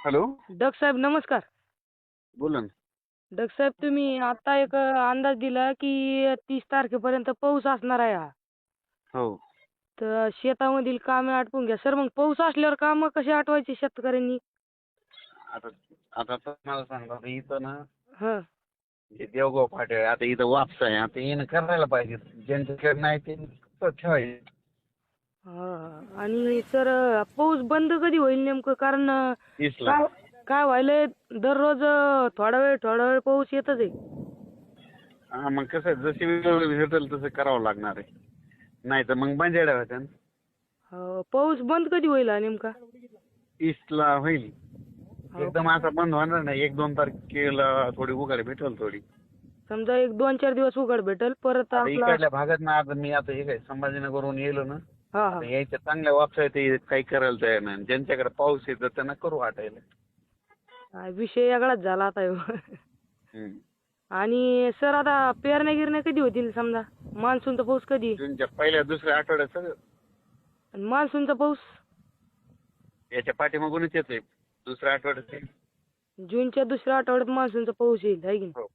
Hello. डग साहेब नमस्कार. बोला ना. डग साहेब तुम्ही आता एक अंदाज दिला की 30 तारखेपर्यंत पाऊस असणार आहे हा. हो. तर शेतामधील कामे आटपून घ्या. सर मग पाऊस असल्यावर कामं कशी आटवायची शेतकऱ्यांनी? आता आता तर मला सांगा, आता इथं ना हं. हे देवगाव फाटे आहे. आता इथं वापस आहे. आता येणं करायला पाहिजे. ज्यांच्याकडे नाही ते नुसतं ठेवायचे. हां. आणि सर पाऊस बंद कधी होईल नेमकं? कारण तीसला. काय काय व्हायलंय दररोज थोडा वेळ पाऊस येतच आहे. हा, मग कसं आहे, जशी वेळ भेटेल तसं करावं लागणार आहे. नाही तर मग बंजाड्या होत्या ना. पाऊस बंद कधी होईल हा नेमका? 30ला होईल. हो. एकदम असा बंद होणार नाही. 1-2 तारखेला थोडी उघाड भेटेल थोडी. समजा एक 2-4 दिवस उघड भेटेल परत आता आपला. इकडल्या भागात ना, आता मी आता हे काय संभाजीनगरहून येलो ना. हा हा. आता यायच्या चांगल्या वापस आहे, ते काही करायला तयार नाही. ज्यांच्याकडे पाऊस येतो त्यांना करू वाटायला. विषय वेगळाच झाला आता ह्यो. हम्म. आणि सर आता पेरण्या गिरण्या कधी होतील समजा? मान्सूनचा पाऊस कधी? जूनच्या पहिल्या-दुसऱ्या आठवड्यात सगळं. आणि मान्सूनचा पाऊस याच्या पाठीमागूनच येतोय. दुसऱ्या आठवड्यात येईल. जूनच्या दुसऱ्या आठवड्यात मान्सूनचा पाऊस येईल, है की नाही? हो.